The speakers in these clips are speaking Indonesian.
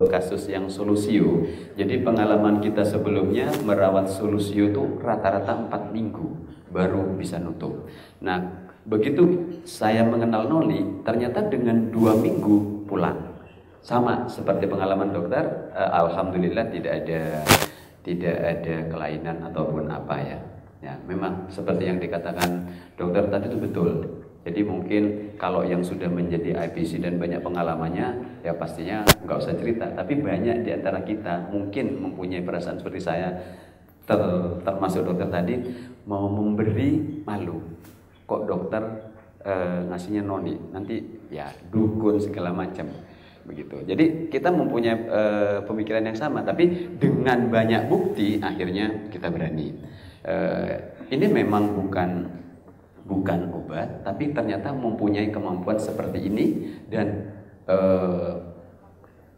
kasus yang solusio. Jadi pengalaman kita sebelumnya merawat solusio itu rata-rata 4 minggu baru bisa nutup. Nah, begitu saya mengenal Noni, ternyata dengan 2 minggu pulang. Sama seperti pengalaman dokter, alhamdulillah tidak ada kelainan ataupun apa ya. Ya, memang seperti yang dikatakan dokter tadi itu betul. Jadi mungkin kalau yang sudah menjadi IPC dan banyak pengalamannya, ya pastinya nggak usah cerita. Tapi banyak di antara kita mungkin mempunyai perasaan seperti saya, termasuk dokter tadi, mau memberi malu. Kok dokter ngasihnya Noni, nanti ya dukun segala macam begitu. Jadi kita mempunyai pemikiran yang sama, tapi dengan banyak bukti akhirnya kita berani. Ini memang bukan obat, tapi ternyata mempunyai kemampuan seperti ini dan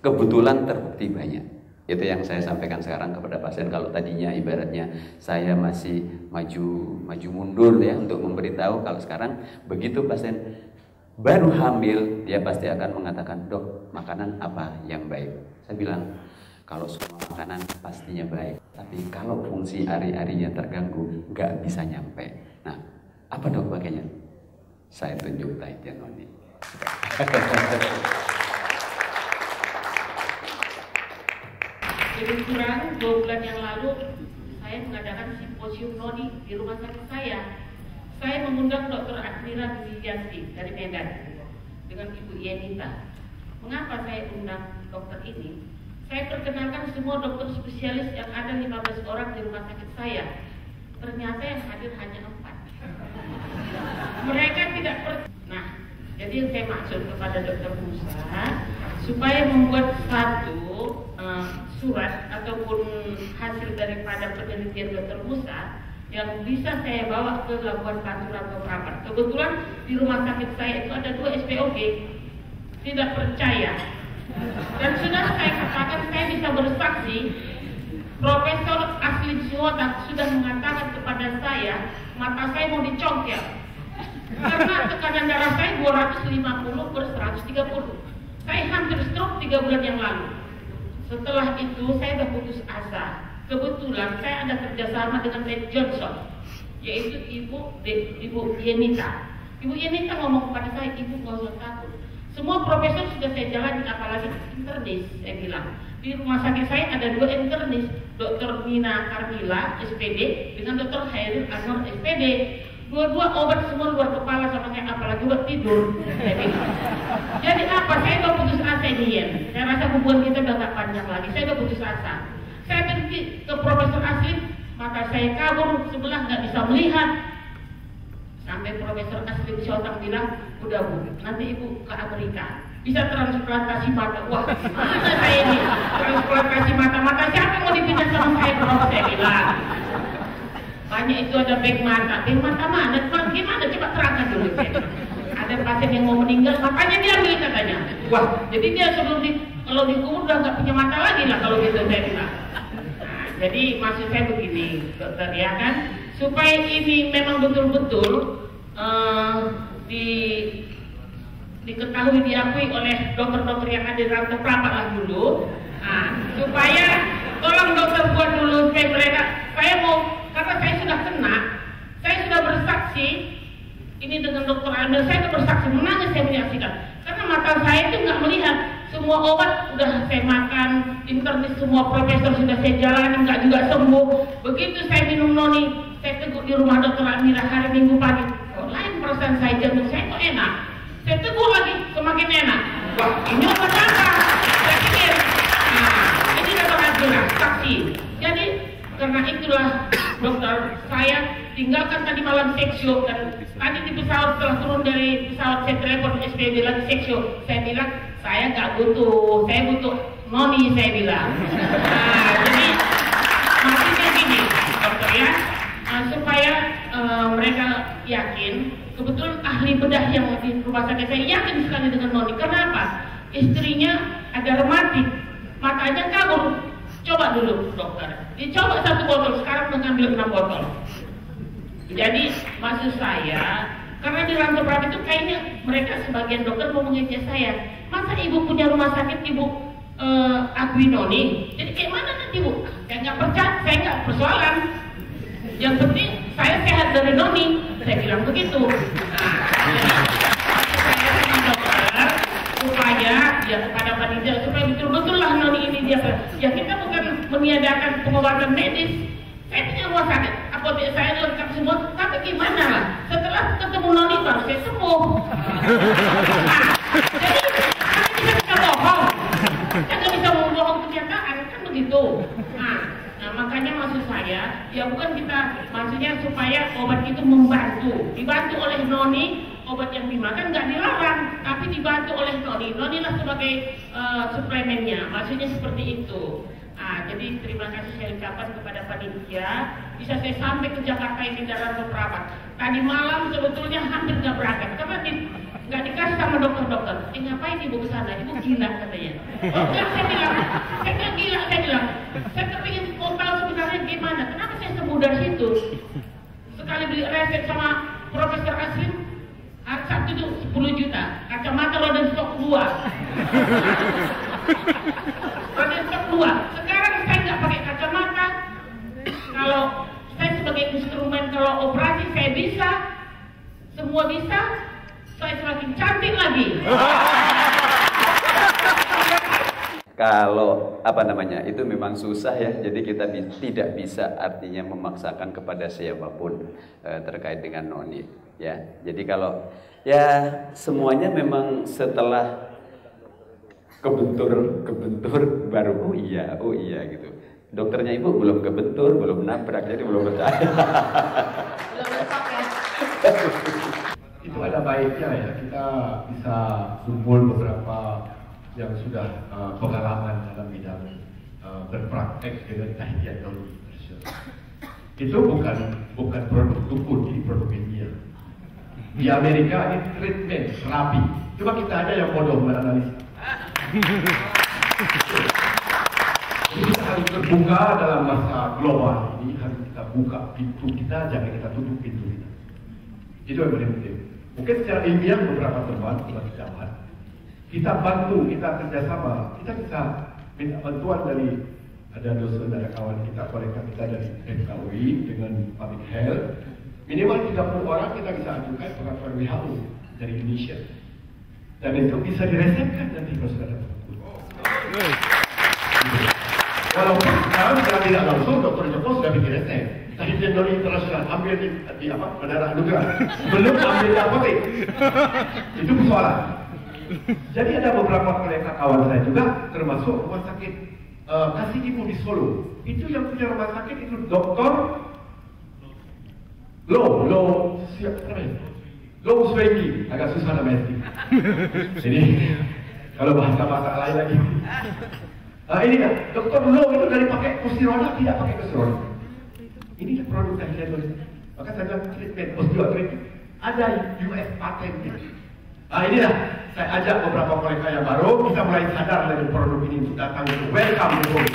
kebetulan terbukti banyak. Itu yang saya sampaikan sekarang kepada pasien. Kalau tadinya ibaratnya saya masih maju mundur ya untuk memberitahu, kalau sekarang begitu pasien baru hamil, dia pasti akan mengatakan, "Dok, makanan apa yang baik?" Saya bilang, kalau semua makanan pastinya baik, tapi kalau fungsi ari-arinya terganggu, nggak bisa nyampe. Nah, apa dok pakainya? Saya tunjuk Taitian Noni. Lebih kurang 2 bulan yang lalu, saya mengadakan simposium Noni di rumah sakit saya. Saya mengundang Dr. Admira Dwiyanti dari Medan dengan Ibu Yenita. Mengapa saya undang dokter ini? Saya perkenalkan semua dokter spesialis yang ada 15 orang di rumah sakit saya. Ternyata yang hadir hanya 4. Mereka tidak Nah, jadi saya maksud kepada Dokter Musa supaya membuat satu surat ataupun hasil daripada penelitian Dokter Musa yang bisa saya bawa ke Labuan Batu atau Prapat. Kebetulan di rumah sakit saya itu ada 2 SPOG. Tidak percaya. Dan sudah saya katakan, saya bisa bersaksi, Profesor Aslin Suwodak sudah mengatakan kepada saya, mata saya mau dicongkel. Karena tekanan darah saya 250/130. Saya hampir stroke 3 bulan yang lalu. Setelah itu saya sudah putus asa. Kebetulan saya ada kerjasama dengan Ted Johnson, yaitu Ibu Yenita. Ibu Yenita ngomong kepada saya, "Ibu nggak usah takut. Semua profesor sudah saya jalani, apalagi internis." Saya bilang, di rumah sakit saya ada 2 internis, Dr. Nina Carmila SPD dengan Dr. Hairul Anwar SPD. Dua-dua obat semua luar kepala sama kayak apalagi buat tidur. Saya bilang. Jadi apa? Saya udah putus asa ini. Saya rasa hubungan kita udah gak panjang lagi. Saya udah putus asa. Saya pergi ke Profesor Aslin, mata saya kabur sebelah nggak bisa melihat. Sampai Profesor Aslin Suwodak bilang, "Udah Bu, nanti Ibu ke Amerika bisa transplantasi mata." Wah, mana saya ini transplantasi mata siapa mau dipindah sama saya? Saya bilang, banyak itu ada bag mata mana? Gimana? Coba terangkan dulu. Ada pasien yang mau meninggal, makanya dia ambil katanya. Wah, jadi dia sebelum kalau dikubur udah nggak punya mata lagi lah kalau gitu, saya bilang. Nah, jadi maksud saya begini, dokter ya kan, supaya ini memang betul-betul diketahui, diakui oleh dokter-dokter yang ada di Rantau Prapat lah dulu. Nah, supaya tolong dokter buat dulu saya mau, karena saya sudah kena, saya sudah bersaksi ini dengan dokter Anda, saya sudah bersaksi, menangis saya menyaksikan, karena mata saya itu nggak melihat. Semua obat udah saya makan, internis semua profesor sudah saya jalani, nggak juga sembuh. Begitu saya minum Noni, saya teguh di rumah dokter Amira hari Minggu pagi, kok lain perasaan saya, jantung saya kok enak. Saya teguh lagi, semakin enak. Wah, ini obat apa? Saya pikir, nah ini dokter Amira, saksi. Jadi karena itulah dokter, saya tinggalkan tadi malam seksio, dan tadi di pesawat setelah turun dari pesawat saya telepon SPB lagi seksio. Saya bilang, saya nggak butuh, saya butuh Noni, saya bilang. Nah, jadi maksudnya gini dokter ya, supaya mereka yakin. Kebetulan ahli bedah yang di rumah sakit saya yakin sekali dengan Noni. Kenapa? Istrinya ada rematik, matanya kabur. Coba dulu dokter, dicoba 1 botol, sekarang udah ngambil 6 botol. Jadi maksud saya, karena di Rantau Prapat itu kayaknya mereka sebagian dokter mau mengejar saya. Masa ibu punya rumah sakit, ibu akui noni. Jadi kayak mana nanti Bu? Saya nggak percaya, saya nggak persoalan. Yang penting saya sehat dari noni. Saya bilang begitu. Nah, saya sama dokter supaya ya kepada panitia supaya betul-betul lah noni ini dia. Ya kita bukan meniadakan pengobatan medis. Saya punya rumah sakit, apotek saya lengkap semua. Tapi gimana lah? Setelah ketemu noni baru saya sembuh. Nah, jadi kita bisa bohong. Kita nggak bisa membohong kenyataan kan begitu. Nah, makanya maksud saya ya bukan kita maksudnya supaya obat itu dibantu oleh noni. Obat yang dimakan nggak dilarang, tapi dibantu oleh noni. Noni lah sebagai suplemennya, maksudnya seperti itu. Jadi terima kasih saya ucapkan kepada panitia. Bisa saya sampai ke Jakarta ini dalam beberapa. Tadi malam sebetulnya hampir nggak berangkat karena nggak dikasih sama dokter-dokter. Ngapain ibu ke sana? Ibu gila katanya. Oh enggak, saya bilang gila, saya bilang. Saya kepingin mau tahu sebenarnya gimana. Kenapa saya sembuh dari situ? Sekali beli resep sama Profesor Aslim, satu itu 10 juta. Kacamata roda stok 2. Roda stok 2. Sekarang saya nggak pakai kacamata. Kalau saya sebagai instrumen kalau operasi saya bisa, semua bisa. Saya semakin cantik lagi. Kalau itu memang susah ya. Jadi kita tidak bisa artinya memaksakan kepada siapapun terkait dengan noni. Ya, jadi kalau ya semuanya memang setelah kebentur baru oh iya gitu. Dokternya ibu belum kebentur, belum nabrak, jadi belum percaya. Belum lengkap ya. Itu ada baiknya ya kita bisa kumpul beberapa yang sudah pengalaman dalam bidang berpraktek dengan teknologi internasional. Itu bukan produk tubuh di produk India. Di Amerika ini treatment terapi. Cuma kita aja yang bodoh menganalisa. Jadi kita harus terbuka dalam masa global ini, harus kita buka pintu kita, jangan kita tutup pintu kita. Itu yang paling penting. Mungkin secara ilmiah beberapa teman sejawat kita bantu, kita kerjasama, kita bisa minta bantuan dari ada dosen, ada kawan kita, kolega kita dari FKUI dengan Public Health. Minimal 30 orang kita bisa ajukan pengakuan WHO dari Indonesia. Dan itu bisa diresepkan nanti kalau sudah dapat. Walaupun sekarang secara tidak langsung Dr. Joko sudah bikin resep. Tadi teknologi internasional ambil di Bandara Anugerah, belum ambil di apotek. Itu persoalan. Jadi ada beberapa kolega kawan saya juga termasuk rumah sakit Kasih Ibu di Solo. Itu yang punya rumah sakit itu Dr. Low Swaggy, agak susah namanya. Jadi kalau bahasa lain lagi. Ini kan, Dr. Low itu dari pakai kursi roda tidak pakai kursi roda. Ini produk teknologi. Maka saya bilang treatment osteoartritis ada US patentnya. Inilah saya ajak beberapa kolega yang baru kita mulai sadar dari produk ini untuk datang ke welcome to home.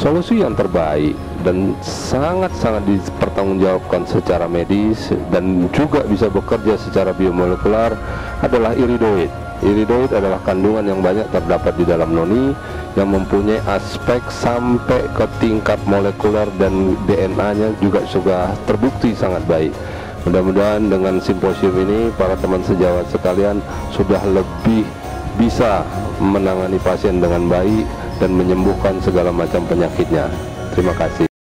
Solusi yang terbaik dan sangat-sangat dipertanggungjawabkan secara medis dan juga bisa bekerja secara biomolekular adalah iridoid. Iridoid adalah kandungan yang banyak terdapat di dalam noni yang mempunyai aspek sampai ke tingkat molekuler dan DNA-nya juga sudah terbukti sangat baik. Mudah-mudahan dengan simposium ini para teman sejawat sekalian sudah lebih bisa menangani pasien dengan baik dan menyembuhkan segala macam penyakitnya. Terima kasih.